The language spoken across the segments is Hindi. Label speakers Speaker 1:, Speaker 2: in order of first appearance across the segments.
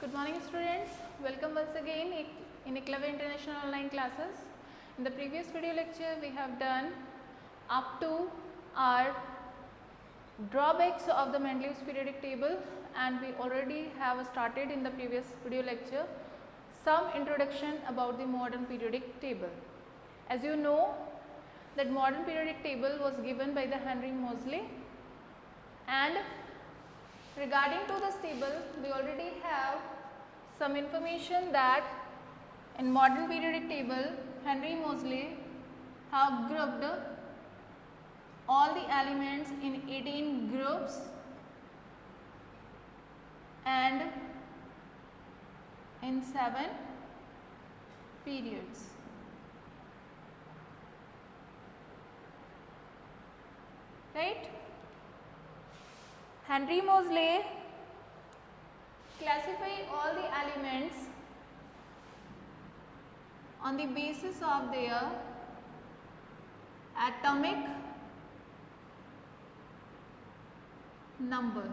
Speaker 1: Good morning students, welcome once again in Eklavya International Online Classes. In the previous video lecture we have done up to our drawbacks of the Mendeleev's periodic table, and we already have started in the previous video lecture some introduction about the modern periodic table. As you know that modern periodic table was given by the Henry Moseley, and regarding to this table we already have some information that in modern periodic table Henry Moseley have grouped all the elements in 18 groups and in 7 periods. Right? Henry Moseley classify all the elements on the basis of their atomic number.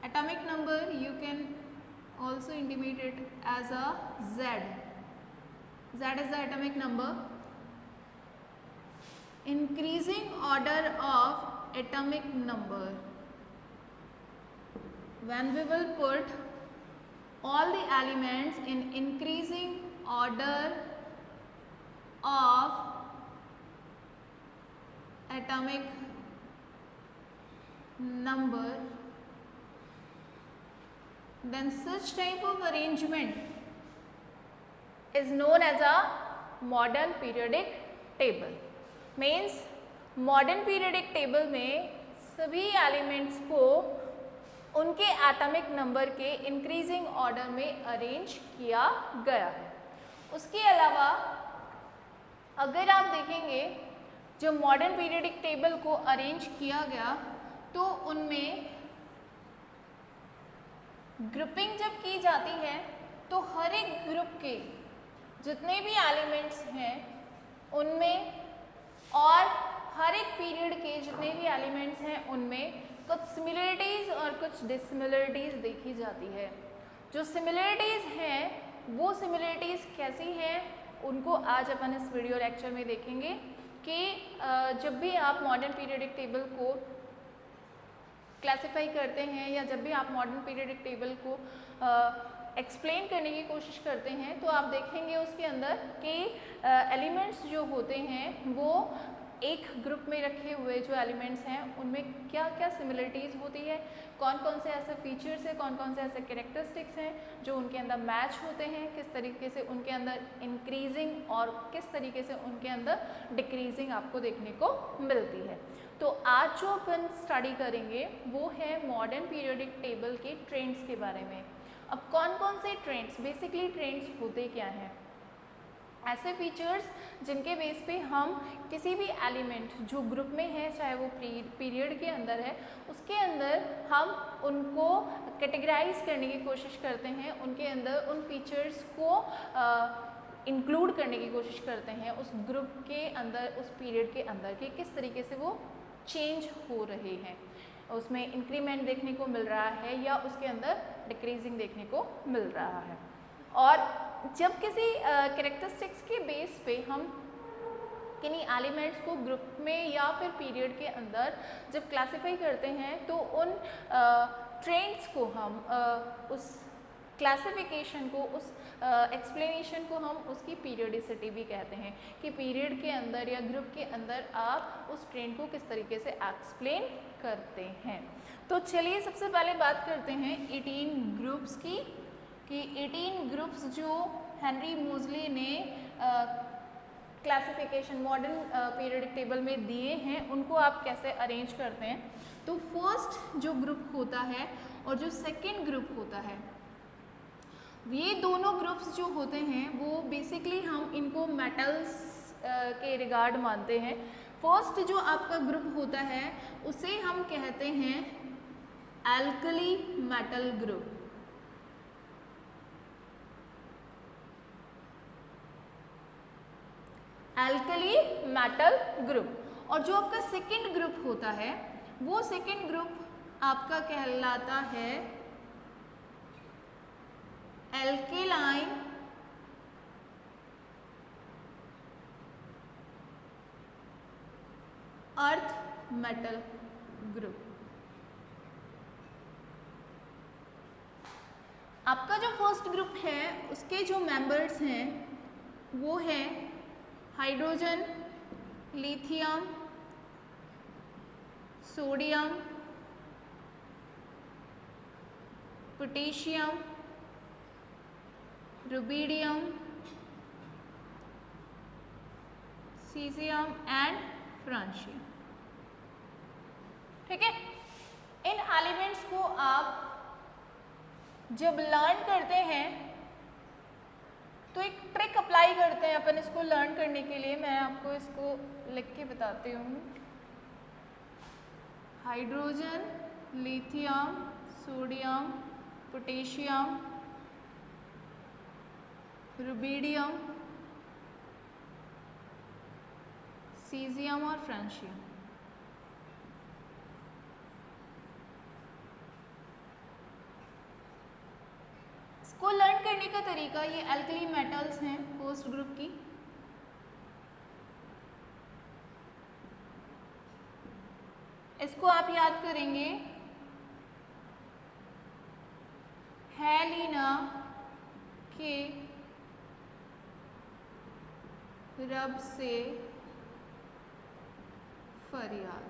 Speaker 1: Atomic number you can also intimate it as a Z. Z is the atomic number. Increasing order of atomic number. When we will put all the elements in increasing order of atomic number, then such type of arrangement is known as a modern periodic table. Means modern periodic table में सभी एलिमेंट्स को उनके एटॉमिक नंबर के इंक्रीजिंग ऑर्डर में अरेंज किया गया है। उसके अलावा अगर आप देखेंगे जो मॉडर्न पीरियडिक टेबल को अरेंज किया गया तो उनमें ग्रुपिंग जब की जाती है तो हर एक ग्रुप के जितने भी एलिमेंट्स हैं उनमें और हर एक पीरियड के जितने भी एलिमेंट्स हैं उनमें कुछ सिमिलरिटीज़ और कुछ डिससिमिलरिटीज़ देखी जाती है। जो सिमिलरिटीज़ हैं वो सिमिलरिटीज़ कैसी हैं उनको आज अपन इस वीडियो लेक्चर में देखेंगे कि जब भी आप मॉडर्न पीरियडिक टेबल को क्लासिफाई करते हैं या जब भी आप मॉडर्न पीरियडिक टेबल को एक्सप्लेन करने की कोशिश करते हैं तो आप देखेंगे उसके अंदर कि एलिमेंट्स जो होते हैं वो एक ग्रुप में रखे हुए जो एलिमेंट्स हैं उनमें क्या क्या सिमिलरिटीज़ होती है, कौन कौन से ऐसे फीचर्स हैं, कौन कौन से ऐसे कैरेक्टरिस्टिक्स हैं जो उनके अंदर मैच होते हैं, किस तरीके से उनके अंदर इंक्रीजिंग और किस तरीके से उनके अंदर डिक्रीजिंग आपको देखने को मिलती है। तो आज जो अपन स्टडी करेंगे वो है मॉडर्न पीरियडिक टेबल के ट्रेंड्स के बारे में। अब कौन कौन से ट्रेंड्स, बेसिकली ट्रेंड्स होते क्या हैं? ऐसे फीचर्स जिनके बेस पे हम किसी भी एलिमेंट जो ग्रुप में है चाहे वो पीरियड के अंदर है उसके अंदर हम उनको कैटेगराइज करने की कोशिश करते हैं, उनके अंदर उन फीचर्स को इंक्लूड करने की कोशिश करते हैं उस ग्रुप के अंदर, उस पीरियड के अंदर कि किस तरीके से वो चेंज हो रहे हैं, उसमें इंक्रीमेंट देखने को मिल रहा है या उसके अंदर डिक्रीजिंग देखने को मिल रहा है। और जब किसी कैरेक्टरिस्टिक्स के बेस पे हम किन्हीं एलिमेंट्स को ग्रुप में या फिर पीरियड के अंदर जब क्लासिफाई करते हैं तो उन ट्रेंड्स को हम उस क्लासिफिकेशन को, उस एक्सप्लेनेशन को हम उसकी पीरियडिसिटी भी कहते हैं कि पीरियड के अंदर या ग्रुप के अंदर आप उस ट्रेंड को किस तरीके से एक्सप्लेन करते हैं। तो चलिए सबसे पहले बात करते हैं 18 ग्रुप्स की कि 18 ग्रुप्स जो हेनरी मोज़ली ने क्लासिफिकेशन मॉडर्न पीरियडिक टेबल में दिए हैं उनको आप कैसे अरेंज करते हैं। तो फर्स्ट जो ग्रुप होता है और जो सेकंड ग्रुप होता है, ये दोनों ग्रुप्स जो होते हैं वो बेसिकली हम इनको मेटल्स के रिगार्ड मानते हैं। फर्स्ट जो आपका ग्रुप होता है उसे हम कहते हैं alkali metal group. Alkali metal group. और जो आपका सेकेंड ग्रुप होता है वो सेकेंड ग्रुप आपका कहलाता है एल्केलाइन अर्थ मेटल ग्रुप। आपका जो फर्स्ट ग्रुप है उसके जो मेंबर्स हैं वो है hydrogen, lithium, sodium, potassium, rubidium, caesium and francium. ठीक है, इन एलिमेंट्स को आप जब लर्न करते हैं तो एक ट्रिक अप्लाई करते हैं अपन इसको लर्न करने के लिए। मैं आपको इसको लिख के बताती हूँ। Hydrogen, lithium, sodium, potassium, rubidium, caesium और फ्रांशियम। इसको लर्न करने का तरीका, ये एल्कली मेटल्स हैं फर्स्ट ग्रुप की। इसको आप याद करेंगे हेलिना के रब से फरियाद,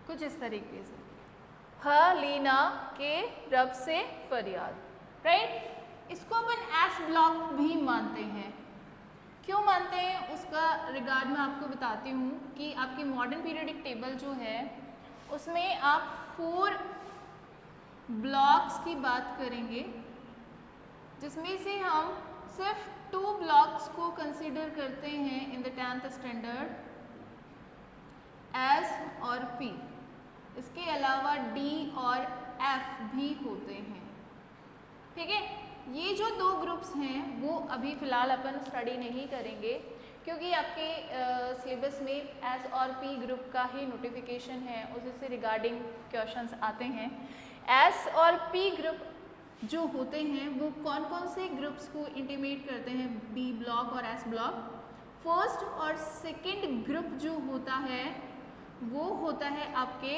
Speaker 1: कुछ इस तरीके से, हेलिना के रब से फरियाद, राइट। इसको अपन एस ब्लॉक भी मानते हैं। क्यों मानते हैं उसका रिगार्ड मैं आपको बताती हूँ कि आपकी मॉडर्न पीरियडिक टेबल जो है उसमें आप 4 ब्लॉक्स की बात करेंगे, जिसमें से हम सिर्फ 2 ब्लॉक्स को कंसीडर करते हैं in the 10th standard, S और पी। इसके अलावा डी और एफ भी होते हैं। ठीक है, ये जो 2 ग्रुप्स हैं वो अभी फ़िलहाल अपन स्टडी नहीं करेंगे, क्योंकि आपके सिलेबस में एस और पी ग्रुप का ही नोटिफिकेशन है, उसी से रिगार्डिंग क्वेश्चंस आते हैं। एस और पी ग्रुप जो होते हैं वो कौन कौन से ग्रुप्स को इंटीमेट करते हैं, बी ब्लॉक और एस ब्लॉक। फर्स्ट और सेकंड ग्रुप जो होता है वो होता है आपके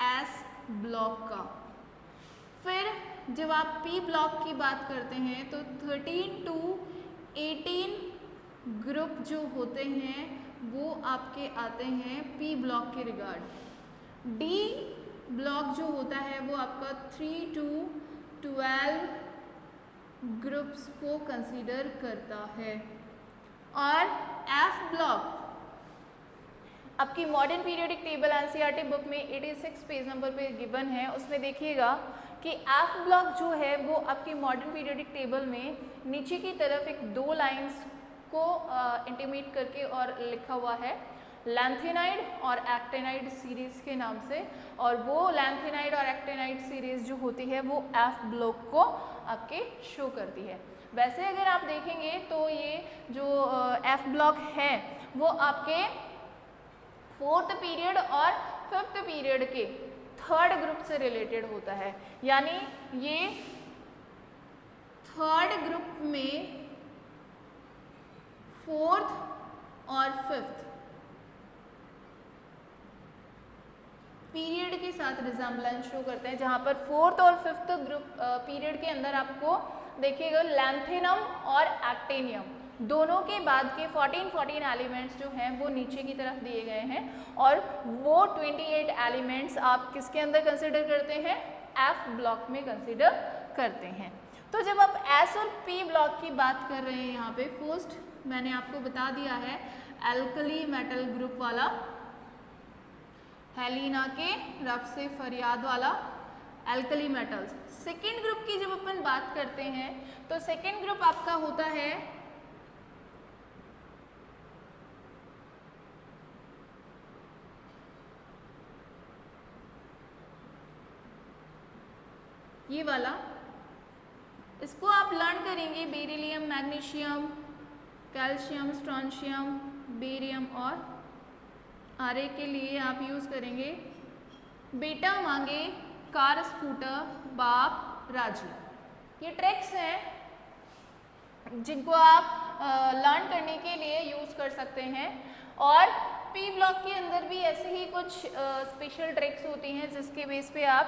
Speaker 1: एस ब्लॉक का। फिर जब आप पी ब्लॉक की बात करते हैं तो 13 to 18 ग्रुप जो होते हैं वो आपके आते हैं पी ब्लॉक के रिगार्ड। डी ब्लॉक जो होता है वो आपका 3 to 12 ग्रुप्स को कंसीडर करता है। और एफ ब्लॉक आपकी modern periodic table NCERT book में 86 पेज नंबर पे गिवन है, उसमें देखिएगा कि एफ ब्लॉक जो है वो आपकी मॉडर्न पीरियोडिक टेबल में नीचे की तरफ एक 2 लाइंस को इंटीमेट करके और लिखा हुआ है लैंथेनाइड और एक्टेनाइड सीरीज के नाम से, और वो लैंथेनाइड और एक्टेनाइड सीरीज जो होती है वो एफ ब्लॉक को आपके शो करती है। वैसे अगर आप देखेंगे तो ये जो एफ ब्लॉक है वो आपके 4th पीरियड और 5th पीरियड के 3rd ग्रुप से रिलेटेड होता है, यानी ये 3rd ग्रुप में 4th और 5th पीरियड के साथ रिजेम्बलेंस शो करते हैं, जहाँ पर 4th और 5th ग्रुप पीरियड के अंदर आपको देखिएगा लैंथेनम और एक्टेनियम दोनों के बाद के 14 एलिमेंट्स जो हैं वो नीचे की तरफ दिए गए हैं, और वो 28 एलिमेंट्स आप किसके अंदर कंसिडर करते हैं, एफ ब्लॉक में कंसिडर करते हैं। तो जब आप एस और पी ब्लॉक की बात कर रहे हैं, यहाँ पे फर्स्ट मैंने आपको बता दिया है एल्कली मेटल ग्रुप वाला, हेलिना के रब से फरियाद वाला एल्कली मेटल्स। सेकेंड ग्रुप की जब अपन बात करते हैं तो सेकेंड ग्रुप आपका होता है ये वाला, इसको आप लर्न करेंगे beryllium, magnesium, calcium, strontium, barium और आरे के लिए आप यूज़ करेंगे बेटा मांगे कार स्कूटर बाप राजी। ये ट्रिक्स हैं जिनको आप लर्न करने के लिए यूज़ कर सकते हैं। और पी ब्लॉक के अंदर भी ऐसे ही कुछ स्पेशल ट्रिक्स होती हैं जिसके बेस पे आप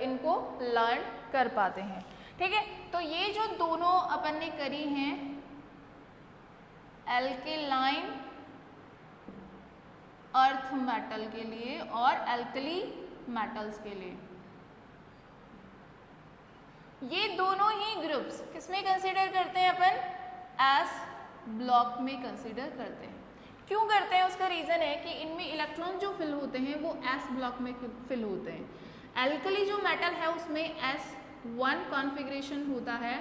Speaker 1: इनको लर्न कर पाते हैं। ठीक है, तो ये जो दोनों अपन ने करी हैं एल्केलाइन अर्थ मेटल के लिए और एल्कली मेटल्स के लिए, ये दोनों ही ग्रुप्स किसमें कंसीडर करते हैं अपन? एस ब्लॉक में कंसीडर करते हैं। क्यों करते हैं? उसका रीज़न है कि इनमें इलेक्ट्रॉन जो फिल होते हैं वो एस ब्लॉक में फिल होते हैं। एल्कली जो मेटल है उसमें S1 कॉन्फ़िगरेशन होता है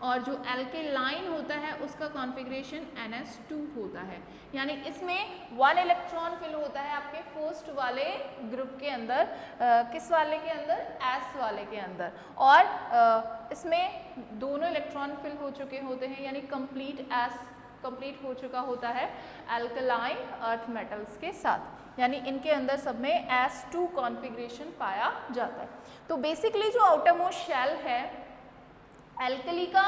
Speaker 1: और जो एल्केलाइन होता है उसका कॉन्फ़िगरेशन NS2 होता है। यानी इसमें 1 इलेक्ट्रॉन फिल होता है आपके फर्स्ट वाले ग्रुप के अंदर, किस वाले के अंदर? S वाले के अंदर। और इसमें दोनों इलेक्ट्रॉन फिल हो चुके होते हैं, यानी कंप्लीट हो चुका होता है एल्कलाइन अर्थ मेटल्स के साथ, यानी इनके अंदर सब में S2 कॉन्फ़िगरेशन पाया जाता है। तो बेसिकली जो आउटर मोस्ट शेल है एल्कली का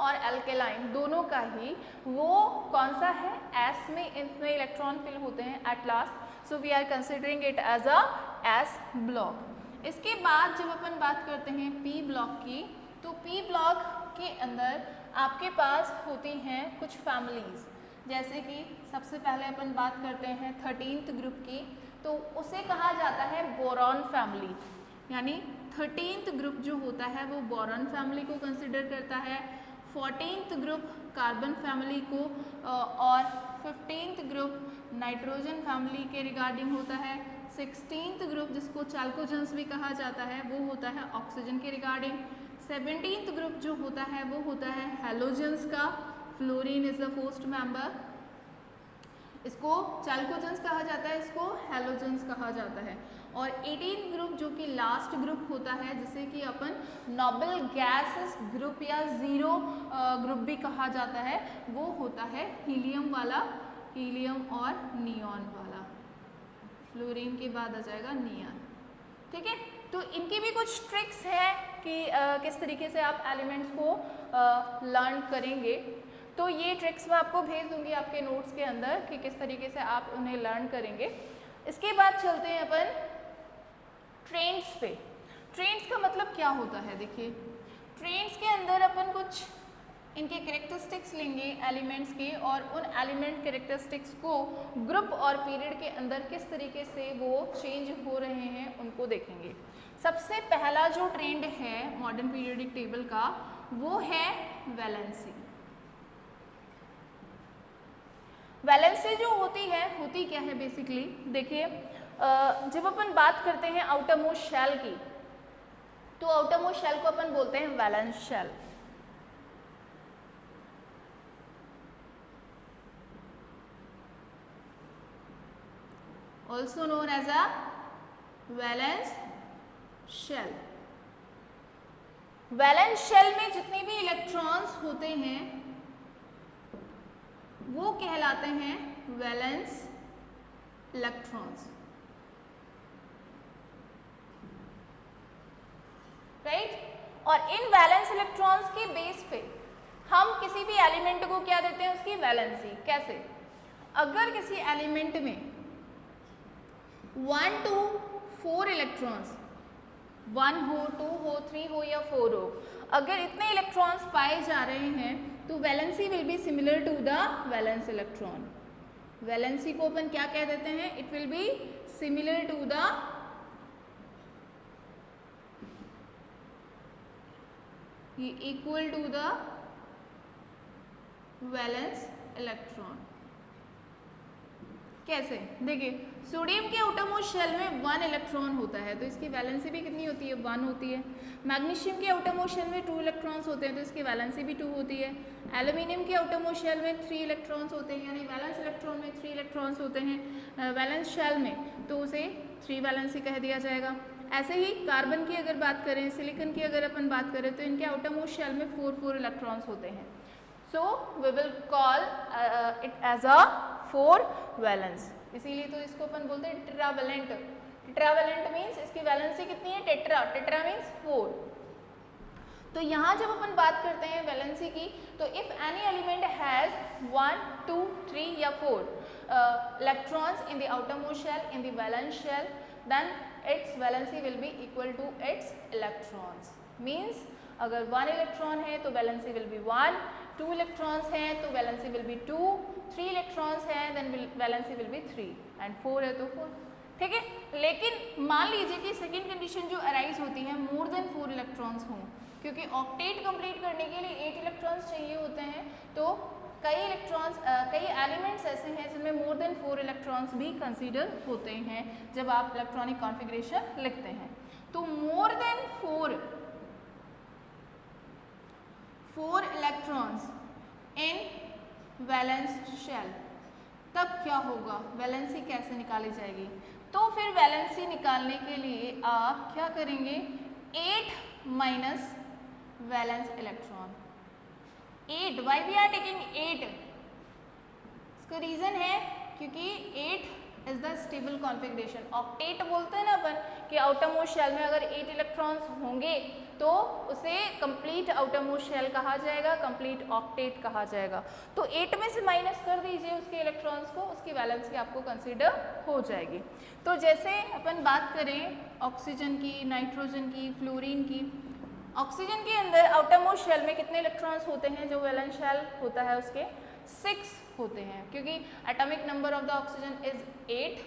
Speaker 1: और एल्केलाइन दोनों का ही, वो कौन सा है? S में इनमें इलेक्ट्रॉन फिल होते हैं at last, so we are considering it as a S block. इसके बाद जब अपन बात करते हैं P ब्लॉक की, तो P ब्लॉक के अंदर आपके पास होती हैं कुछ फैमिलीज, जैसे कि सबसे पहले अपन बात करते हैं 13th ग्रुप की, तो उसे कहा जाता है बोरॉन फैमिली। यानी 13th ग्रुप जो होता है वो बोरॉन फैमिली को कंसिडर करता है, 14th ग्रुप कार्बन फैमिली को, और 15th ग्रुप नाइट्रोजन फैमिली के रिगार्डिंग होता है, 16th ग्रुप जिसको चाल्कोजेंस भी कहा जाता है वो होता है ऑक्सीजन के रिगार्डिंग, 17th ग्रुप जो होता है वो होता है हैलोजेंस का, fluorine is the first member, इसको चाल्कोजेंस कहा जाता है, इसको हैलोजेंस कहा जाता है। और 18th ग्रुप जो कि लास्ट ग्रुप होता है जिसे कि अपन नोबल गैसेस ग्रुप या जीरो ग्रुप भी कहा जाता है, वो होता है हीलियम वाला, हीलियम और नियॉन वाला। फ्लोरीन के बाद आ जाएगा नियॉन। ठीक है, तो इनकी भी कुछ ट्रिक्स हैं कि किस तरीके से आप एलिमेंट्स को लर्न करेंगे। तो ये ट्रिक्स मैं आपको भेज दूंगी आपके नोट्स के अंदर कि किस तरीके से आप उन्हें लर्न करेंगे। इसके बाद चलते हैं अपन ट्रेंड्स पे। ट्रेंड्स का मतलब क्या होता है? देखिए, ट्रेंड्स के अंदर अपन कुछ इनके कैरेक्टरिस्टिक्स लेंगे एलिमेंट्स के, और उन एलिमेंट कैरेक्टरिस्टिक्स को ग्रुप और पीरियड के अंदर किस तरीके से वो चेंज हो रहे हैं उनको देखेंगे। सबसे पहला जो ट्रेंड है मॉडर्न पीरियोडिक टेबल का वो है वैलेंसी। वैलेंसी जो होती क्या है बेसिकली? देखिए, जब अपन बात करते हैं आउटर मोस्ट शेल की, तो आउटर मोस्ट शेल को अपन बोलते हैं valence shell. Also known as a valence shell. Valence shell में जितने भी इलेक्ट्रॉन्स होते हैं वो कहलाते हैं वैलेंस इलेक्ट्रॉन्स, राइट। और इन वैलेंस इलेक्ट्रॉन्स के बेस पे हम किसी भी एलिमेंट को क्या देते हैं? उसकी वैलेंसी। कैसे? अगर किसी एलिमेंट में 1 to 4 इलेक्ट्रॉन्स, 1 हो, 2 हो, 3 हो या 4 हो, अगर इतने इलेक्ट्रॉन्स पाए जा रहे हैं तो valency will be similar to the valence electron. Valency को अपन क्या कह देते हैं? It will be similar to the equal to the valence electron. कैसे? देखिए, सोडियम के आउटरमोस्ट शेल में 1 इलेक्ट्रॉन होता है तो इसकी वैलेंसी भी कितनी होती है? 1 होती है। मैग्नीशियम के आउटरमोस्ट शेल में 2 इलेक्ट्रॉन्स होते हैं तो इसकी वैलेंसी भी 2 होती है। एल्यूमिनियम के आउटरमोस्ट शेल में 3 इलेक्ट्रॉन्स होते हैं, यानी वैलेंस इलेक्ट्रॉन में 3 इलेक्ट्रॉन्स होते हैं वैलेंस शेल में, तो उसे 3 वैलेंसी कह दिया जाएगा। ऐसे ही कार्बन की अगर बात करें, सिलिकॉन की अगर अपन बात करें, तो इनके आउटरमोस्ट शेल में 4 इलेक्ट्रॉन्स होते हैं। So we will call it as a 4 valence. इसीलिए तो इसको अपन बोलते हैं टेट्रावैलेंट। टेट्रावैलेंट मीन्स इसकी वैलेंसी कितनी है, टेट्रा, टेट्रा मीन्स 4। तो यहाँ जब अपन बात करते हैं वैलेंसी की, तो इफ एनी एलिमेंट हैज 1, 2, 3 या 4 electrons in the outermost shell in the valence shell, then its valency will be equal to its electrons. Means अगर 1 इलेक्ट्रॉन है तो वैलेंसी विल बी 1, 2 इलेक्ट्रॉन्स हैं तो वैलेंसी विल बी 2, 3 इलेक्ट्रॉन्स हैं then valency will be 3 and 4 है तो 4। ठीक है, लेकिन मान लीजिए कि सेकेंड कंडीशन जो अराइज होती है मोर देन 4 इलेक्ट्रॉन्स हों, क्योंकि ऑक्टेट कंप्लीट करने के लिए 8 इलेक्ट्रॉन्स चाहिए होते हैं। तो कई एलिमेंट्स ऐसे हैं जिनमें मोर देन 4 इलेक्ट्रॉन्स भी कंसीडर होते हैं जब आप इलेक्ट्रॉनिक कॉन्फ़िगरेशन लिखते हैं। तो more than 4 electrons in valence shell, तब क्या होगा, वैलेंसी कैसे निकाली जाएगी? तो फिर वैलेंसी निकालने के लिए आप क्या करेंगे, 8 minus valence electron. 8, why we are taking 8? इसका रीजन है क्योंकि 8 is the stable configuration. Octet बोलते हैं ना अपन कि आउटरमोस्ट शेल में अगर 8 इलेक्ट्रॉन्स होंगे तो उसे कंप्लीट आउटरमोस्ट शेल कहा जाएगा, कंप्लीट ऑक्टेट कहा जाएगा। तो 8 में से माइनस कर दीजिए उसके इलेक्ट्रॉन्स को, उसकी वैलेंसी आपको कंसीडर हो जाएगी। तो जैसे अपन बात करें ऑक्सीजन की, नाइट्रोजन की, फ्लोरीन की। ऑक्सीजन के अंदर आउटरमोस्ट शेल में कितने इलेक्ट्रॉन्स होते हैं, जो वैलेंस शेल होता है उसके 6 होते हैं, क्योंकि atomic number of the oxygen is 8।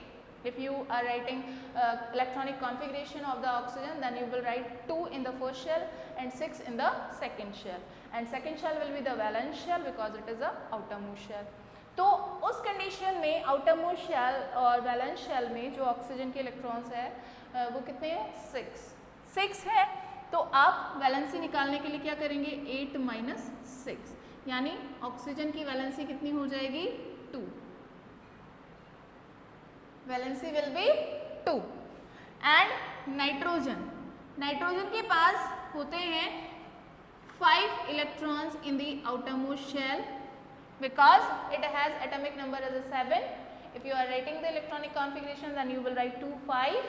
Speaker 1: If you are writing electronic configuration of the oxygen, then you will write 2 in the first shell and 6 in the second shell, and second shell will be the valence shell because it is a outermost shell. तो उस कंडीशन में आउटरमोस्ट शेल और वैलेंस शेल में जो ऑक्सीजन के इलेक्ट्रॉन्स है वो कितने हैं, 6 है। तो आप वैलेंसी निकालने के लिए क्या करेंगे, 8 माइनस 6, यानी ऑक्सीजन की वैलेंसी कितनी हो जाएगी, 2। Valency will be 2। And nitrogen के पास होते हैं 5 electrons in the outermost shell because it has atomic number as a 7. If you are writing the electronic configuration, then you will write 2, 5,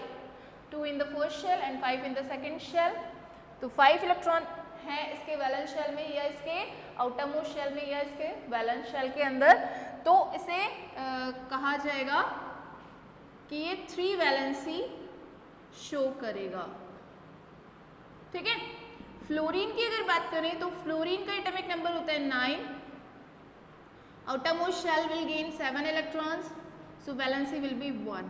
Speaker 1: 2 in the first shell and 5 in the second shell. तो 5 इलेक्ट्रॉन है इसके वैलेंस शेल में या इसके आउटरमोस्ट शेल में या इसके वैलेंस शेल के अंदर, तो इसे कहा जाएगा कि ये 3 वैलेंसी शो करेगा। ठीक है, फ्लोरीन की अगर बात करें तो फ्लोरीन का एटॉमिक नंबर होता है 9। outermost shell will gain 7 electrons, so valency will be 1।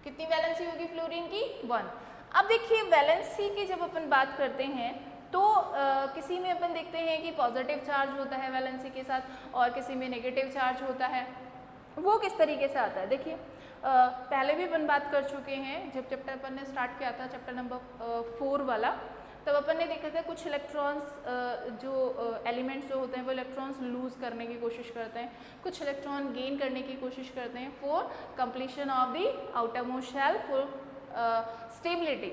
Speaker 1: कितनी वैलेंसी होगी फ्लोरीन की, 1। अब देखिए वैलेंसी की जब अपन बात करते हैं तो किसी में अपन देखते हैं कि पॉजिटिव चार्ज होता है वैलेंसी के साथ और किसी में नेगेटिव चार्ज होता है। वो किस तरीके से आता है, देखिए पहले भी अपन बात कर चुके हैं जब चैप्टर अपन ने स्टार्ट किया था, चैप्टर नंबर 4 वाला, तब अपन ने देखा था कुछ इलेक्ट्रॉन्स जो एलिमेंट्स जो होते हैं वो इलेक्ट्रॉन्स लूज करने की कोशिश करते हैं, कुछ इलेक्ट्रॉन गेन करने की कोशिश करते हैं for completion of the outermost shell, for stability,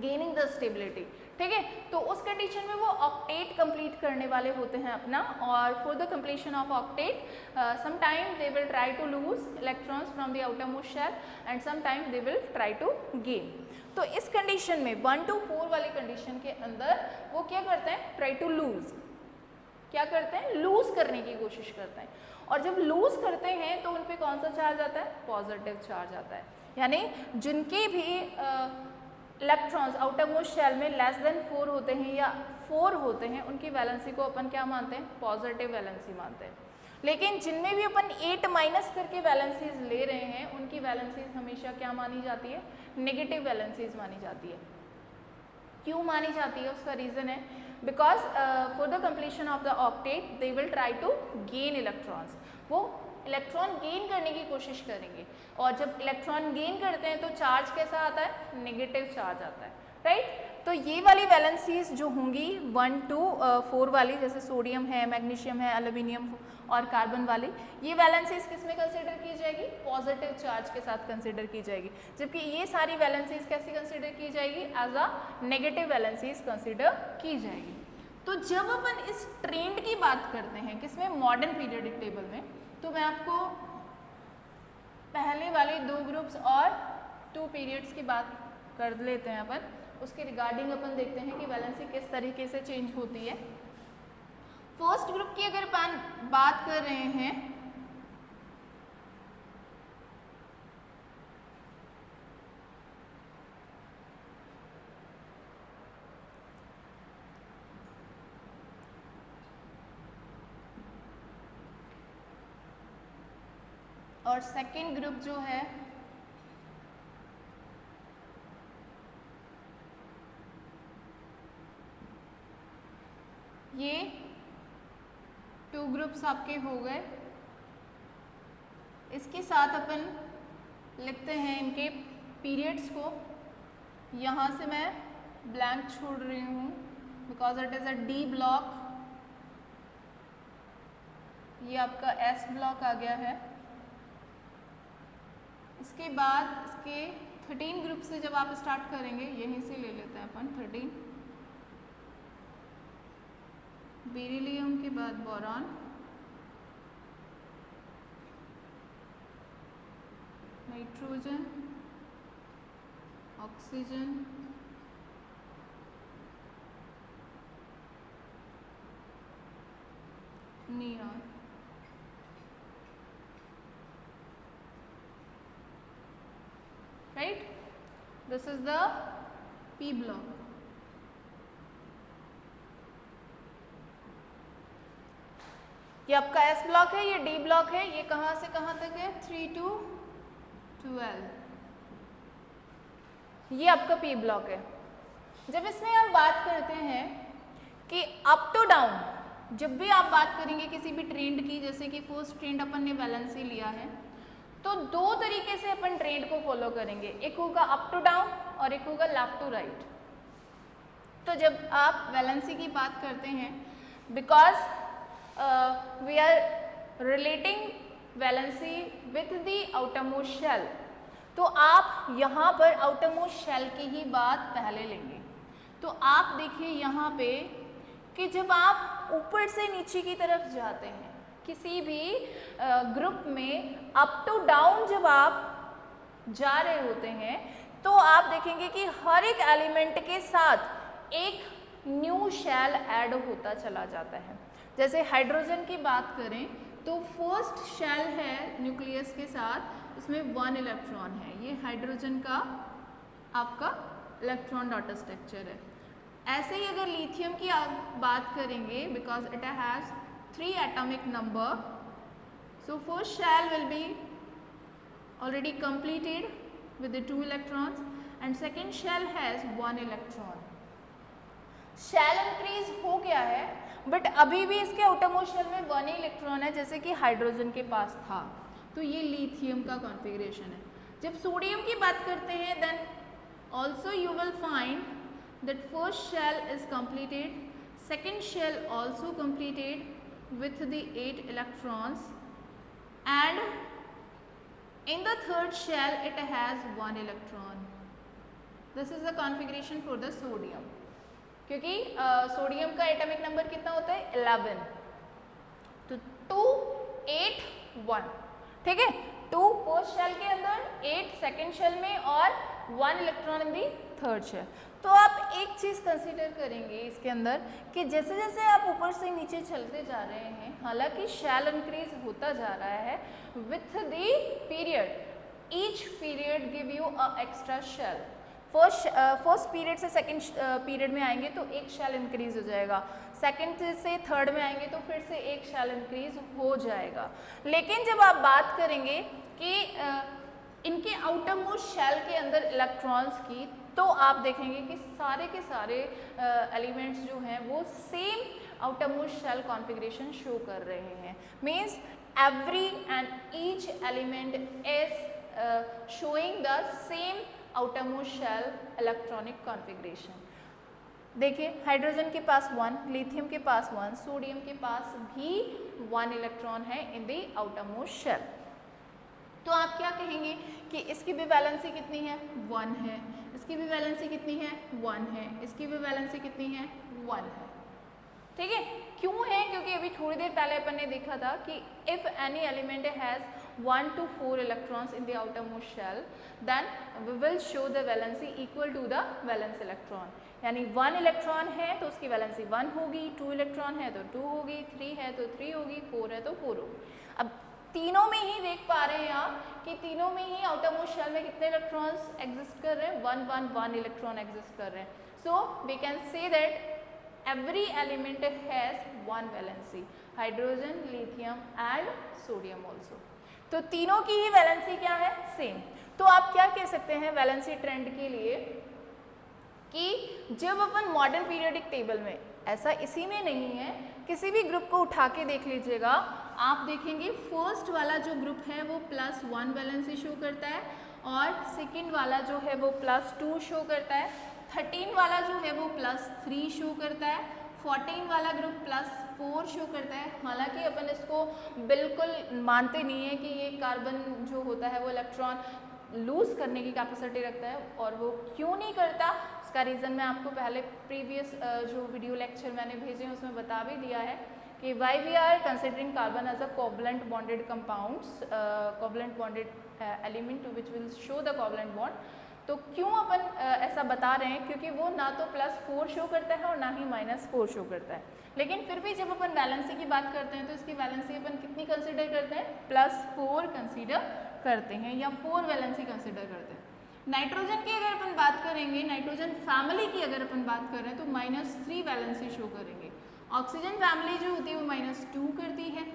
Speaker 1: gaining the stability. ठीक है, तो उस कंडीशन में वो ऑक्टेट कंप्लीट करने वाले होते हैं अपना, और for the completion of octet sometime they will try to lose electrons from the outermost shell and sometime they will try to gain. तो इस कंडीशन में 1 to 4 वाली कंडीशन के अंदर वो क्या करते हैं, ट्राई टू लूज, क्या करते हैं, लूज करने की कोशिश करते हैं। और जब लूज करते हैं तो उन पे कौन सा चार्ज आता है, पॉजिटिव चार्ज आता है। यानी जिनके भी इलेक्ट्रॉन्स आउटरमोस्ट शेल में लेस देन 4 होते हैं या 4 होते हैं, उनकी वैलेंसी को अपन क्या मानते हैं, पॉजिटिव वैलेंसी मानते हैं। लेकिन जिनमें भी अपन 8 माइनस करके वैलेंसीज ले रहे हैं उनकी वैलेंसीज हमेशा क्या मानी जाती है, नेगेटिव वैलेंसीज मानी जाती है। क्यों मानी जाती है, उसका रीज़न है because for the completion of the octet they will try to gain electrons, वो इलेक्ट्रॉन गेन करने की कोशिश करेंगे, और जब इलेक्ट्रॉन गेन करते हैं तो चार्ज कैसा आता है, नेगेटिव चार्ज आता है, राइट। तो ये वाली वैलेंसीज जो होंगी 1 to 4 वाली, जैसे सोडियम है, मैग्नीशियम है, एल्यूमिनियम और कार्बन वाली, ये वैलेंसीज किस में कंसिडर की जाएगी, पॉजिटिव चार्ज के साथ कंसिडर की जाएगी, जबकि ये सारी वैलेंसीज कैसी कंसिडर की जाएगी, as a negative valencies consider की जाएगी। तो जब अपन इस ट्रेंड की बात करते हैं किसमें, मॉडर्न पीरियोडिक टेबल में, तो मैं आपको पहले वाले 2 ग्रुप्स और 2 पीरियड्स की बात कर लेते हैं अपन, उसके रिगार्डिंग अपन देखते हैं कि वैलेंसी किस तरीके से चेंज होती है। फर्स्ट ग्रुप की अगर अपन बात कर रहे हैं, और सेकेंड ग्रुप जो है ये 2 ग्रुप्स आपके हो गए। इसके साथ अपन लिखते हैं इनके पीरियड्स को। यहाँ से मैं ब्लैंक छोड़ रही हूँ because it is a D block. ये आपका एस ब्लॉक आ गया है। इसके बाद इसके 13 ग्रुप से जब आप स्टार्ट करेंगे, यहीं से ले लेते हैं अपन 13, बेरिलियम के बाद boron, nitrogen, oxygen, neon. Right? This is the P block. ये आपका S ब्लॉक है, ये D ब्लॉक है। ये कहाँ से कहाँ तक है? 3 to 12। ये आपका P ब्लॉक है। जब इसमें हम बात करते हैं कि अप टू डाउन, जब भी आप बात करेंगे किसी भी ट्रेंड की, जैसे कि फर्स्ट ट्रेंड अपन ने वैलेंसी लिया है, तो 2 तरीके से अपन ट्रेंड को फॉलो करेंगे। एक होगा अप टू डाउन और एक होगा लेफ्ट टू राइट। तो जब आप वैलेंसी की बात करते हैं, because we are relating valency with the outermost shell, तो आप यहाँ पर आउटरमोस्ट शेल की ही बात पहले लेंगे। तो आप देखिए यहाँ पे कि जब आप ऊपर से नीचे की तरफ जाते हैं किसी भी ग्रुप में, अप टू डाउन जब आप जा रहे होते हैं, तो आप देखेंगे कि हर एक एलिमेंट के साथ एक न्यू शेल ऐड होता चला जाता है। जैसे हाइड्रोजन की बात करें तो फर्स्ट शेल है न्यूक्लियस के साथ, इसमें 1 इलेक्ट्रॉन है। ये हाइड्रोजन का आपका इलेक्ट्रॉन डाटा स्ट्रक्चर है। ऐसे ही अगर लिथियम की आप बात करेंगे, because it has 3 atomic number, so first shell will be already completed with the 2 electrons and second shell has 1 electron. Shell increase हो गया है, बट अभी भी इसके आउटरमोस्ट शेल में 1 इलेक्ट्रॉन है, जैसे कि हाइड्रोजन के पास था। तो ये लिथियम का कॉन्फ़िगरेशन है। जब सोडियम की बात करते हैं, then also you will find that first shell is completed, second shell also completed with the 8 electrons, and in the third shell it has 1 electron. This is the configuration for the sodium. क्योंकि सोडियम का एटॉमिक नंबर कितना होता है? 11। तो 2, 8, 1, ठीक है। 2 फर्स्ट शेल के अंदर, 8 सेकेंड शेल में और 1 electron in the third shell. तो आप एक चीज़ कंसीडर करेंगे इसके अंदर कि जैसे जैसे आप ऊपर से नीचे चलते जा रहे हैं, हालांकि शेल इंक्रीज होता जा रहा है with the period, each period give you a extra shell. First period से सेकंड पीरियड में आएंगे तो एक शेल इंक्रीज हो जाएगा, सेकंड से थर्ड में आएंगे तो फिर से एक शेल इंक्रीज हो जाएगा। लेकिन जब आप बात करेंगे कि इनके आउटर मोस्ट शेल के अंदर इलेक्ट्रॉन्स की, तो आप देखेंगे कि सारे के सारे एलिमेंट्स जो हैं वो same outer most shell configuration show कर रहे हैं। Means every and each element is showing the same outer most shell electronic configuration. देखिए हाइड्रोजन के पास 1, लिथियम के पास 1, सोडियम के पास भी 1 इलेक्ट्रॉन है in the outer most shell. तो आप क्या कहेंगे कि इसकी भी वैलेंसी कितनी है? 1 है। इसकी भी वैलेंसी कितनी है? 1 है। इसकी भी वैलेंसी कितनी है? 1 है। ठीक है, क्यों है? क्योंकि अभी थोड़ी देर पहले अपन ने देखा था कि if any element has 1 to 4 electrons in the outermost shell, then we will show the valency equal to the valence electron. यानी 1 इलेक्ट्रॉन है तो उसकी वैलेंसी 1 होगी, 2 इलेक्ट्रॉन है तो 2 होगी, 3 है तो 3 होगी, 4 है तो 4 होगी। अब तीनों में ही देख पा रहे हैं आप कि तीनों में ही आउटरमोस्ट शेल में कितने इलेक्ट्रॉन्स एग्जिस्ट कर रहे हैं? 1 1 1 इलेक्ट्रॉन एग्जिस्ट कर रहे हैं। So we can say that every element has one valency, hydrogen, lithium and sodium also. तो तीनों की ही वैलेंसी क्या है? सेम। तो आप क्या कह सकते हैं वैलेंसी ट्रेंड के लिए कि जब अपन मॉडर्न पीरियोडिक टेबल में, ऐसा इसी में नहीं है, किसी भी ग्रुप को उठा के देख लीजिएगा, आप देखेंगे फर्स्ट वाला जो ग्रुप है वो +1 वैलेंसी शो करता है और सेकेंड वाला जो है वो +2 शो करता है, 13 वाला जो है वो +3 शो करता है, 14 वाला ग्रुप +4 शो करता है। हालांकि अपन इसको बिल्कुल मानते नहीं है कि ये कार्बन जो होता है वो इलेक्ट्रॉन लूज करने की कैपेसिटी रखता है, और वो क्यों नहीं करता इसका रीज़न मैं आपको पहले प्रीवियस जो वीडियो लेक्चर मैंने भेजे हैं उसमें बता भी दिया है कि why we are considering carbon as a covalent bonded compounds, covalent bonded element which will show the covalent bond. तो क्यों अपन ऐसा बता रहे हैं? क्योंकि वो ना तो +4 शो करता है और ना ही -4 शो करता है। लेकिन फिर भी जब अपन वैलेंसी की बात करते हैं तो इसकी वैलेंसी अपन कितनी कंसिडर करते हैं? +4 कंसिडर करते हैं या 4 वैलेंसी कंसिडर करते हैं। नाइट्रोजन की अगर अपन बात करेंगे, नाइट्रोजन फैमिली की अगर अपन बात कर रहे हैं तो -3 वैलेंसी शो करेंगे। ऑक्सीजन फैमिली जो होती है वो -2 करती है,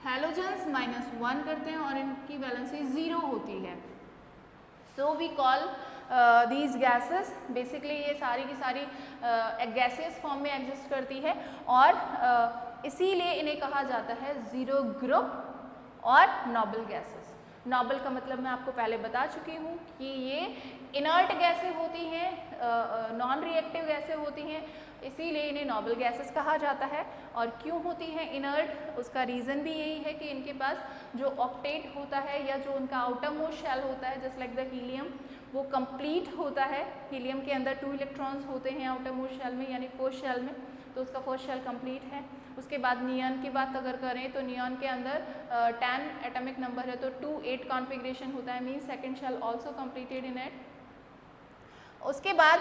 Speaker 1: हैलोजेंस -1 करते हैं और इनकी वैलेंसी 0 होती है। So we call these gases, basically ये सारी की सारी गैसेस फॉर्म में एग्जिस्ट करती है और इसीलिए इन्हें कहा जाता है ज़ीरो ग्रुप और नोबल गैसेस। नोबल का मतलब मैं आपको पहले बता चुकी हूँ कि ये इनर्ट गैसें होती हैं, नॉन रिएक्टिव गैसें होती हैं, इसीलिए इन्हें नोबल गैसेस कहा जाता है। और क्यों होती हैं इनर्ट? उसका रीज़न भी यही है कि इनके पास जो ऑक्टेट होता है या जो उनका आउटर मोस्ट शेल होता है, जस्ट लाइक द हीलियम, वो कंप्लीट होता है। हीलियम के अंदर 2 इलेक्ट्रॉन्स होते हैं आउटर मोस्ट शेल में, यानी फर्स्ट शेल में, तो उसका फर्स्ट शेल कंप्लीट है। उसके बाद नियॉन की बात अगर करें तो नियॉन के अंदर 10 एटॉमिक नंबर है तो 2 8 कॉन्फ़िगरेशन होता है, means second shell also completed in it. उसके बाद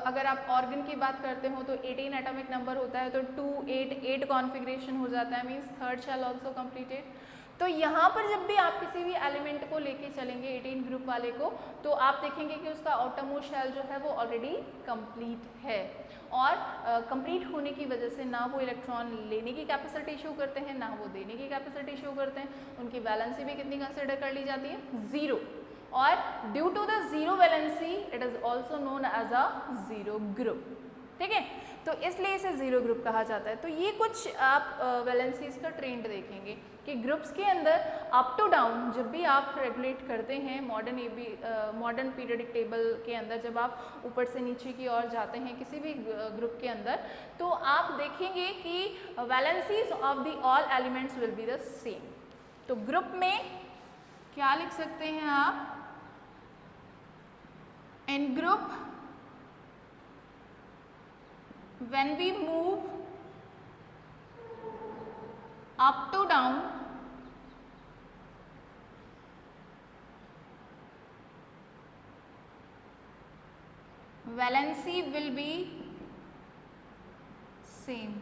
Speaker 1: अगर आप ऑर्गन की बात करते हो तो 18 एटॉमिक नंबर होता है तो 2 8 8 कॉन्फ़िगरेशन हो जाता है, means third shell also completed. तो यहाँ पर जब भी आप किसी भी एलिमेंट को लेके चलेंगे 18 ग्रुप वाले को, तो आप देखेंगे कि उसका आउटरमोस्ट शेल जो है वो ऑलरेडी कंप्लीट है, और कंप्लीट होने की वजह से ना वो इलेक्ट्रॉन लेने की कैपेसिटी शो करते हैं ना वो देने की कैपेसिटी शो करते हैं। उनकी वैलेंसी भी कितनी कंसिडर कर ली जाती है? 0। और due to the 0 valency it is also known as a 0 group. ठीक है, तो इसलिए इसे 0 ग्रुप कहा जाता है। तो ये कुछ आप वैलेंसीज का ट्रेंड देखेंगे कि ग्रुप्स के अंदर अप टू डाउन जब भी आप रेगुलेट करते हैं मॉडर्न पीरियोडिक टेबल के अंदर, जब आप ऊपर से नीचे की ओर जाते हैं किसी भी ग्रुप के अंदर, तो आप देखेंगे कि valencies of the all elements will be the same. तो ग्रुप में क्या लिख सकते हैं आप? इन group when we move up to down, valency will be same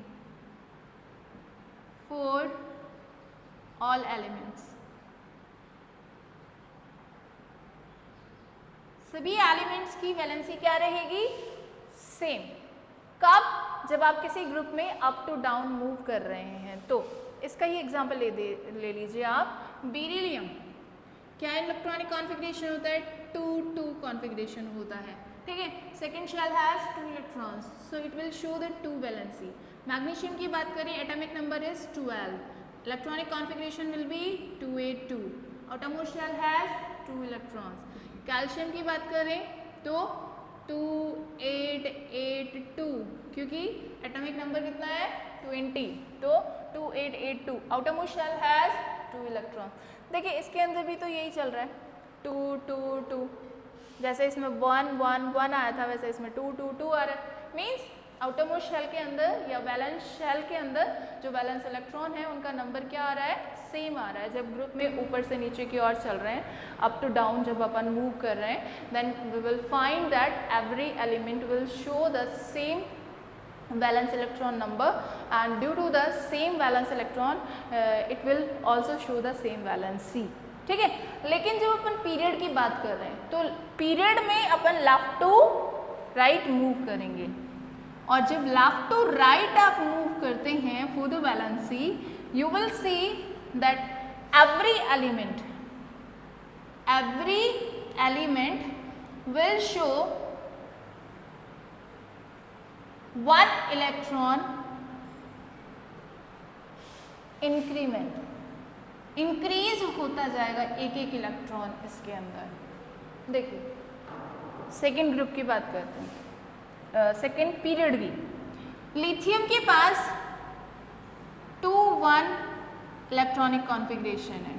Speaker 1: for all elements। सभी एलिमेंट्स की वैलेंसी क्या रहेगी? सेम। कब? जब आप किसी ग्रुप में अप टू डाउन मूव कर रहे हैं। तो इसका ही एग्जांपल ले लीजिए आप। बेरिलियम क्या इलेक्ट्रॉनिक कॉन्फ़िगरेशन होता है? 2 2 कॉन्फ़िगरेशन होता है। ठीक है, second shell has 2 electrons, so it will show the 2 valency. Magnesium की बात करें, atomic number is 12, electronic configuration will be 2 8 2, outermost shell has 2 electrons. Calcium की बात करें तो 2 8 8 2, क्योंकि एटॉमिक नंबर कितना है? 20, तो 2 8 8 2, आउटरमोस्ट शेल हैज 2 इलेक्ट्रॉन। देखिए इसके अंदर भी तो यही चल रहा है, 2 2 2, जैसे इसमें 1 1 1 आया था वैसे इसमें 2 2 2 आ रहा है, मीन्स आउटर मोस्ट शेल के अंदर या वैलेंस शेल के अंदर जो वैलेंस इलेक्ट्रॉन है उनका नंबर क्या आ रहा है, सेम आ रहा है। जब ग्रुप में ऊपर से नीचे की ओर चल रहे हैं, अप टू डाउन जब अपन मूव कर रहे हैं, then we will find that every element will show the same valence electron number and due to the same valence electron it will also show the same valency, ठीक है। लेकिन जब अपन पीरियड की बात कर रहे हैं तो पीरियड में अपन लेफ्ट टू राइट मूव करेंगे, और जब लेफ्ट टू राइट आप मूव करते हैं for the valency, you will see that every element will show one electron increment, increase होता जाएगा एक एक इलेक्ट्रॉन इसके अंदर। देखिए सेकेंड ग्रुप की बात करते हैं, सेकेंड पीरियड की। लिथियम के पास 2-1 इलेक्ट्रॉनिक कॉन्फ़िगरेशन है,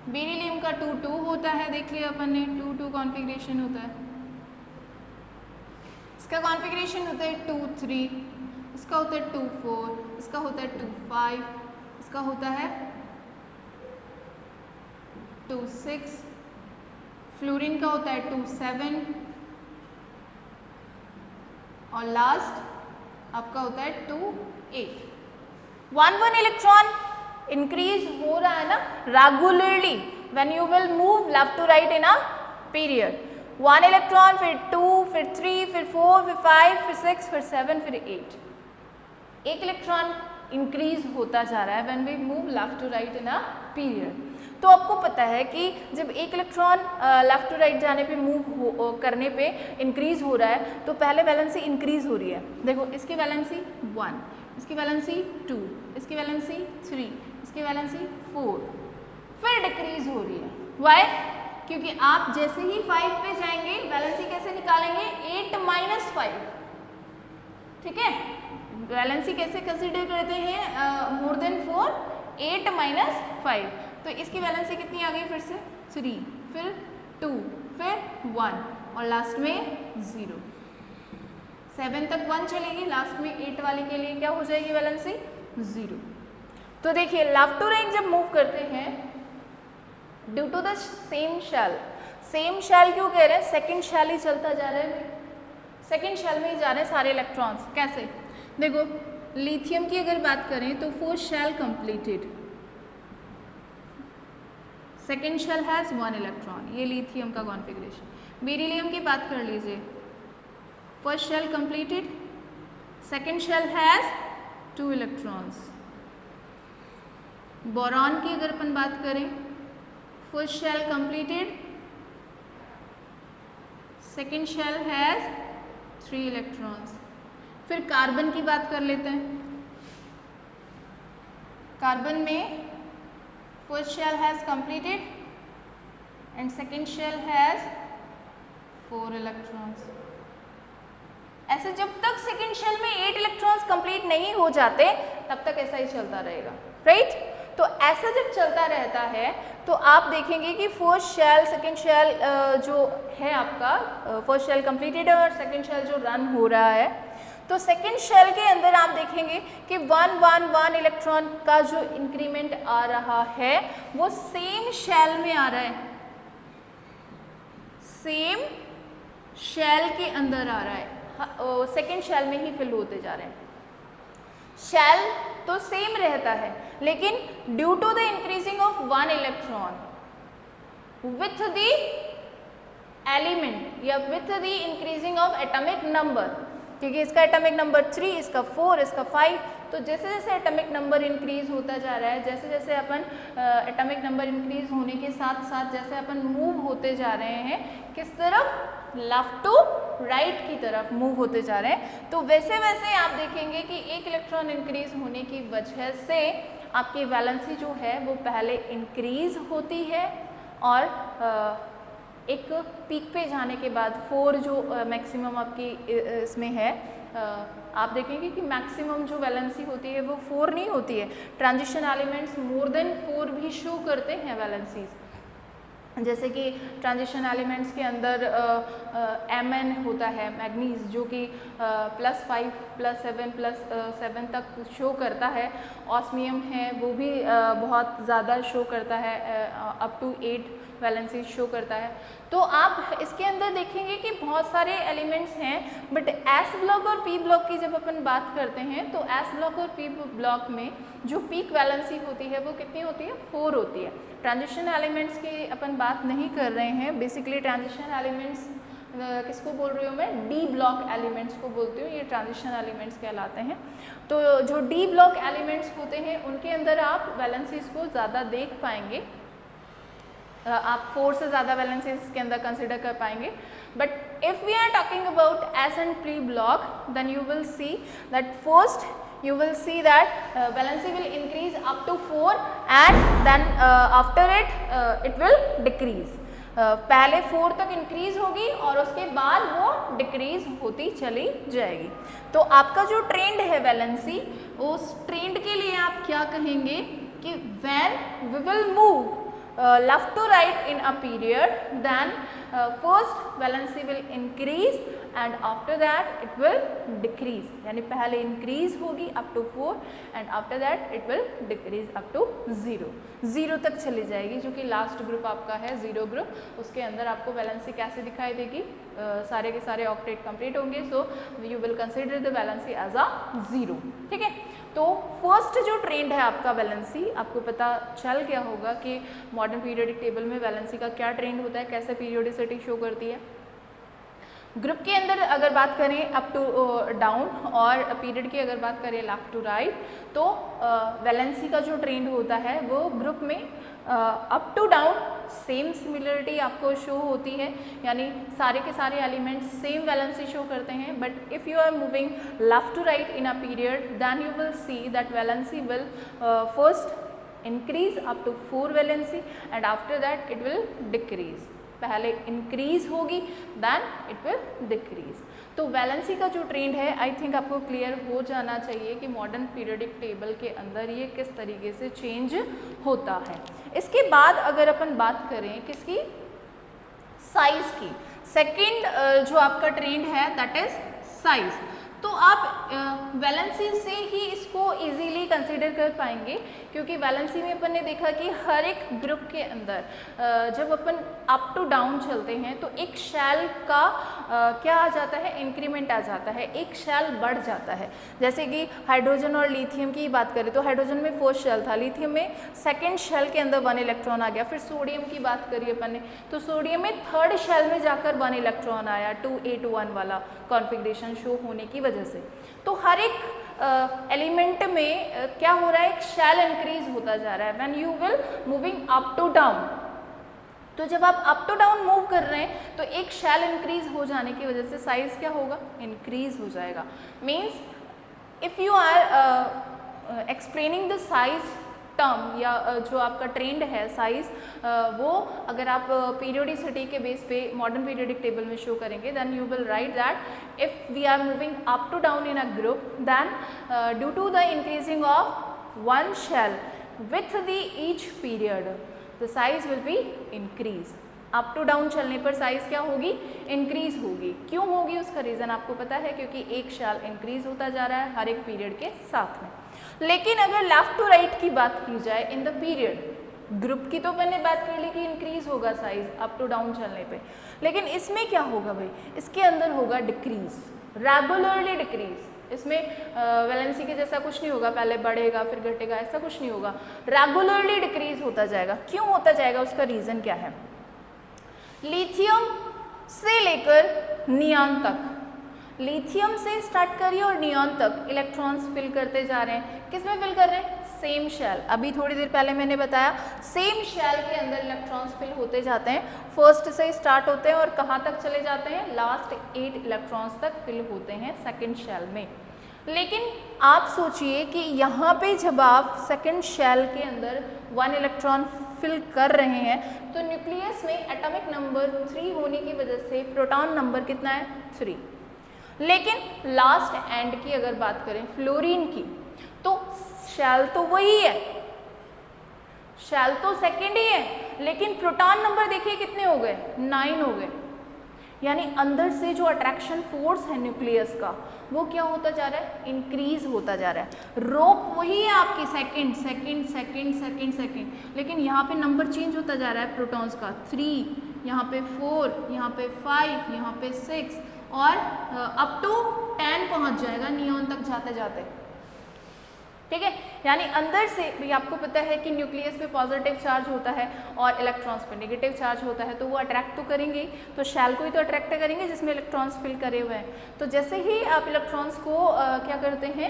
Speaker 1: बेरिलियम का 2-2 होता है, देख लिया अपन ने 2-2 कॉन्फ़िगरेशन होता है, इसका कॉन्फ़िगरेशन होता है 2-3, इसका होता है 2-4, इसका होता है 2-5, इसका होता है 2-6, फ्लोरीन का होता है 2-7 और लास्ट आपका होता है 2-8। 1-1 इलेक्ट्रॉन इंक्रीज हो रहा है ना regularly when you will move left to right in a period. 1 electron, फिर 2, फिर 3, फिर 4, फिर 5, फिर 6, फिर 7, फिर 8। एक इलेक्ट्रॉन इंक्रीज होता जा रहा है when we move left to right in a period. तो आपको पता है कि जब एक इलेक्ट्रॉन लेफ्ट टू राइट जाने पे मूव करने पे इंक्रीज हो रहा है तो पहले वैलेंसी इंक्रीज हो रही है। देखो इसकी वैलेंसी 1, इसकी वैलेंसी 2, इसकी वैलेंसी 3, इसकी वैलेंसी 4, फिर डिक्रीज हो रही है। वाई? क्योंकि आप जैसे ही 5 पे जाएंगे वैलेंसी कैसे निकालेंगे, 8 - 5, ठीक है। वैलेंसी कैसे कंसीडर करते हैं, मोर देन 4, 8 - 5, तो इसकी वैलेंसी कितनी आ गई, फिर से 3, फिर 2, फिर 1 और लास्ट में 0। 7 तक 1 चलेगी, लास्ट में 8 वाले के लिए क्या हो जाएगी वैलेंसी, 0। तो देखिए लेफ्ट टू राइट जब मूव करते हैं due to the same shell क्यों कह रहे हैं, सेकेंड शेल ही चलता जा रहा है, सेकेंड शेल में ही जा रहे हैं सारे इलेक्ट्रॉन्स। कैसे, देखो लिथियम की अगर बात करें तो 4 shell completed, second shell has 1 electron, ये लिथियम का कॉन्फ़िगरेशन। बेरिलियम की बात कर लीजिए, first shell completed, second shell has 2 electrons. Boron की अगर अपन बात करें, फर्स्ट शेल कंप्लीटेड, सेकेंड शेल हैज़ 3 इलेक्ट्रॉन्स। फिर कार्बन की बात कर लेते हैं, कार्बन में first shell has completed and second shell has 4 electrons. ऐसे जब तक सेकेंड शेल में 8 इलेक्ट्रॉन्स कंप्लीट नहीं हो जाते तब तक ऐसा ही चलता रहेगा, राइट। तो ऐसा जब चलता रहता है तो आप देखेंगे कि फर्स्ट शेल सेकेंड शेल जो है आपका, फर्स्ट शेल कंप्लीटेड है और सेकेंड शेल जो रन हो रहा है, तो सेकेंड शेल के अंदर आप देखेंगे कि 1-1-1 इलेक्ट्रॉन का जो इंक्रीमेंट आ रहा है वो सेम शेल में आ रहा है, सेम शेल के अंदर आ रहा है, सेकेंड शेल में ही फिल होते जा रहे हैं। शेल तो सेम रहता है लेकिन due to the increasing of 1 electron with the element या with the increasing of atomic number, क्योंकि इसका एटॉमिक नंबर 3, इसका 4, इसका 5, तो जैसे जैसे एटॉमिक नंबर इंक्रीज होता जा रहा है, जैसे जैसे अपन एटॉमिक नंबर इंक्रीज होने के साथ साथ जैसे अपन मूव होते जा रहे हैं किस तरफ, लेफ्ट टू राइट की तरफ मूव होते जा रहे हैं, तो वैसे वैसे आप देखेंगे कि एक इलेक्ट्रॉन इंक्रीज होने की वजह से आपकी वैलेंसी जो है वो पहले इंक्रीज होती है और एक पीक पे जाने के बाद 4 जो मैक्सिमम आपकी इसमें है, आप देखेंगे कि मैक्सिमम जो वैलेंसी होती है वो 4 नहीं होती है, ट्रांजिशन एलिमेंट्स मोर देन 4 भी शो करते हैं वैलेंसीज। जैसे कि ट्रांजिशन एलिमेंट्स के अंदर Mn होता है मैग्नीज, जो कि +5 +7 +7 तक शो करता है। ऑस्मियम है वो भी बहुत ज़्यादा शो करता है, अप टू 8 वैलेंसी शो करता है। तो आप इसके अंदर देखेंगे कि बहुत सारे एलिमेंट्स हैं, बट एस ब्लॉक और पी ब्लॉक की जब अपन बात करते हैं तो एस ब्लॉक और पी ब्लॉक में जो पीक वैलेंसी होती है वो कितनी होती है, 4 होती है। ट्रांजिशन एलिमेंट्स की अपन बात नहीं कर रहे हैं। बेसिकली ट्रांजिशन एलिमेंट्स किसको बोल रही हूँ मैं, डी ब्लॉक एलिमेंट्स को बोलती हूँ, ये ट्रांजिशन एलिमेंट्स कहलाते हैं। तो जो डी ब्लॉक एलिमेंट्स होते हैं उनके अंदर आप वैलेंसीज को ज़्यादा देख पाएंगे, आप 4 से ज़्यादा वैलेंसीज के अंदर कंसिडर कर पाएंगे। But if we are talking about S and P block, then you will see that first you will see that valency will increase up to 4 and then after it will decrease. पहले 4 तक इंक्रीज होगी और उसके बाद वो डिक्रीज होती चली जाएगी। तो आपका जो ट्रेंड है वैलेंसी, उस ट्रेंड के लिए आप क्या कहेंगे कि when we will move left to right in a period, then first valency will increase and after that it will decrease, यानी पहले increase होगी up to 4 and after that it will decrease up to 0 तक चली जाएगी, जो कि लास्ट ग्रुप आपका है 0 ग्रुप। उसके अंदर आपको वैलेंसी कैसे दिखाई देगी, सारे के सारे ऑक्टेट कंप्लीट होंगे, so you will consider the valency as a 0। ठीक है, तो फर्स्ट जो ट्रेंड है आपका वैलेंसी, आपको पता चल गया होगा कि मॉडर्न पीरियोडिक टेबल में वैलेंसी का क्या ट्रेंड होता है, कैसे पीरियोडिसिटी शो करती है। ग्रुप के अंदर अगर बात करें अप टू डाउन और पीरियड की अगर बात करें लेफ्ट टू राइट, तो वैलेंसी का जो ट्रेंड होता है वो ग्रुप में up to down same similarity आपको शो होती है, यानी सारे के सारे एलिमेंट्स सेम वैलेंसी शो करते हैं। But if you are moving left to right in a period, then you will see that valency will first increase up to 4 valency and after that it will decrease. पहले इंक्रीज होगी देन इट विल डिक्रीज। तो वैलेंसी का जो ट्रेंड है, आई थिंक आपको क्लियर हो जाना चाहिए कि मॉडर्न पीरियोडिक टेबल के अंदर ये किस तरीके से चेंज होता है। इसके बाद अगर अपन बात करें किसकी, साइज की, सेकंड जो आपका ट्रेंड है दैट इज साइज। तो आप वैलेंसी से ही इसको इजीली कंसीडर कर पाएंगे, क्योंकि वैलेंसी में अपन ने देखा कि हर एक ग्रुप के अंदर जब अपन अप टू डाउन चलते हैं तो एक शेल का क्या आ जाता है, इंक्रीमेंट आ जाता है, एक शेल बढ़ जाता है। जैसे कि हाइड्रोजन और लिथियम की बात करें तो हाइड्रोजन में फर्स्ट शेल था, लिथियम में सेकेंड शेल के अंदर 1 इलेक्ट्रॉन आ गया। फिर सोडियम की बात करिए अपन ने तो सोडियम में थर्ड शेल में जाकर 1 इलेक्ट्रॉन आया, 2a2 वाला कॉन्फ़िगरेशन शो होने की वजह से। तो हर एक एलिमेंट में क्या हो रहा है, एक शेल इंक्रीज होता जा रहा है when you will moving up to down. तो जब आप अप टू डाउन मूव कर रहे हैं तो एक शेल इंक्रीज हो जाने की वजह से साइज क्या होगा, इंक्रीज हो जाएगा। Means if you are explaining the size term या जो आपका ट्रेंड है साइज, वो अगर आप पीरियोडिसिटी के बेस पे मॉडर्न पीरियोडिक टेबल में शो करेंगे, then you will write that if we are moving up to down in a group, then due to the increasing of 1 shell with the each period the size will be increase. Up to down चलने पर साइज क्या होगी, इंक्रीज होगी। क्यों होगी उसका रीज़न आपको पता है, क्योंकि एक शेल इंक्रीज होता जा रहा है हर एक पीरियड के साथ में। लेकिन अगर लेफ्ट टू राइट की बात की जाए इन द पीरियड, ग्रुप की तो मैंने बात कर ली कि इंक्रीज होगा साइज अप टू डाउन चलने पे, लेकिन इसमें क्या होगा भाई, इसके अंदर होगा डिक्रीज, रेगुलरली डिक्रीज। इसमें वैलेंसी के जैसा कुछ नहीं होगा, पहले बढ़ेगा फिर घटेगा, ऐसा कुछ नहीं होगा, रेगुलरली डिक्रीज होता जाएगा। क्यों होता जाएगा, उसका रीज़न क्या है। लिथियम से लेकर नियॉन तक, लिथियम से स्टार्ट करिए और नियॉन तक इलेक्ट्रॉन्स फिल करते जा रहे हैं। किस में फिल कर रहे हैं, सेम शेल। अभी थोड़ी देर पहले मैंने बताया सेम शेल के अंदर इलेक्ट्रॉन्स फिल होते जाते हैं, फर्स्ट से स्टार्ट होते हैं और कहाँ तक चले जाते हैं, लास्ट 8 इलेक्ट्रॉन्स तक फिल होते हैं सेकेंड शेल में। लेकिन आप सोचिए कि यहाँ पे जब आप सेकेंड शेल के अंदर 1 इलेक्ट्रॉन फिल कर रहे हैं तो न्यूक्लियस में एटॉमिक नंबर 3 होने की वजह से प्रोटॉन नंबर कितना है, 3। लेकिन लास्ट एंड की अगर बात करें फ्लोरीन की, तो शेल तो वही है, शेल तो सेकेंड ही है, लेकिन प्रोटॉन नंबर देखिए कितने हो गए, 9 हो गए। यानी अंदर से जो अट्रैक्शन फोर्स है न्यूक्लियस का वो क्या होता जा रहा है, इंक्रीज होता जा रहा है। रोप वही है आपकी second second second second second, लेकिन यहाँ पे नंबर चेंज होता जा रहा है प्रोटॉन्स का, 3, यहाँ पे 4, यहाँ पे 5, यहाँ पे 6 और अप टू 10 पहुँच जाएगा नियॉन तक जाते जाते। ठीक है, यानी अंदर से भी आपको पता है कि न्यूक्लियस पे पॉजिटिव चार्ज होता है और इलेक्ट्रॉन्स पे नेगेटिव चार्ज होता है, तो वो अट्रैक्ट तो करेंगे, तो शेल को ही तो अट्रैक्ट करेंगे जिसमें इलेक्ट्रॉन्स फिल करे हुए हैं। तो जैसे ही आप इलेक्ट्रॉन्स को क्या करते हैं,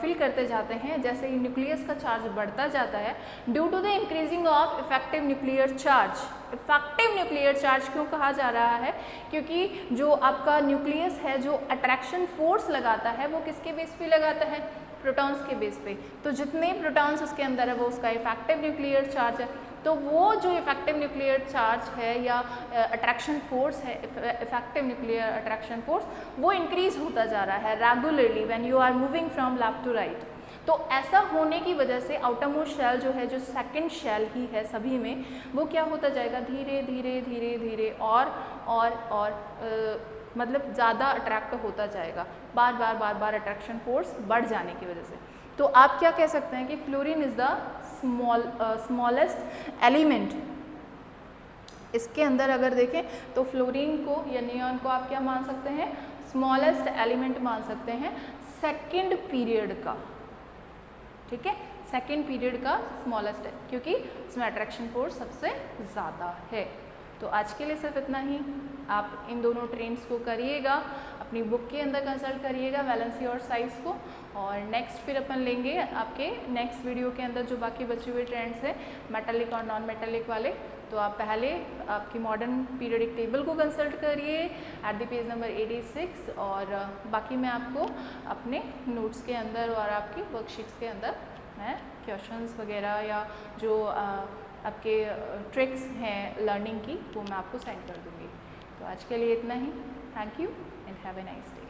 Speaker 1: फिल करते जाते हैं, जैसे ही न्यूक्लियस का चार्ज बढ़ता जाता है, due to the increasing of effective nuclear charge. Effective nuclear charge क्यों कहा जा रहा है, क्योंकि जो आपका न्यूक्लियस है जो अट्रैक्शन फोर्स लगाता है वो किसके बेस पे लगाता है, प्रोटॉन्स के बेस पे। तो जितने प्रोटॉन्स उसके अंदर है वो उसका इफेक्टिव न्यूक्लियर चार्ज है। तो वो जो इफेक्टिव न्यूक्लियर चार्ज है या अट्रैक्शन फोर्स है, इफेक्टिव न्यूक्लियर अट्रैक्शन फोर्स, वो इंक्रीज होता जा रहा है regularly when you are moving from left to right. तो ऐसा होने की वजह से आउटरमोस्ट शेल जो है, जो सेकंड शेल ही है सभी में, वो क्या होता जाएगा, धीरे धीरे धीरे धीरे और मतलब ज़्यादा अट्रैक्ट होता जाएगा, बार बार अट्रैक्शन फोर्स बढ़ जाने की वजह से। तो आप क्या कह सकते हैं कि fluorine is the smallest element. इसके अंदर अगर देखें तो फ्लोरीन को या नियॉन को आप क्या मान सकते हैं, स्मॉलेस्ट एलिमेंट मान सकते हैं सेकेंड पीरियड का। ठीक है, सेकेंड पीरियड का स्मॉलेस्ट है क्योंकि इसमें अट्रैक्शन फोर्स सबसे ज़्यादा है। तो आज के लिए सिर्फ इतना ही। आप इन दोनों ट्रेंड्स को करिएगा, अपनी बुक के अंदर कंसल्ट करिएगा वैलेंसी और साइज को, और नेक्स्ट फिर अपन लेंगे आपके नेक्स्ट वीडियो के अंदर जो बाकी बचे हुए ट्रेंड्स हैं मेटालिक और नॉन मेटालिक वाले। तो आप पहले आपकी मॉडर्न पीरियडिक टेबल को कंसल्ट करिए एट द पेज नंबर 86, और बाकी मैं आपको अपने नोट्स के अंदर और आपकी वर्कशीट्स के अंदर मैं क्वेश्चंस वगैरह या जो आपके ट्रिक्स हैं लर्निंग की वो मैं आपको सेंड कर दूँगी। तो आज के लिए इतना ही। Thank you and have a nice day.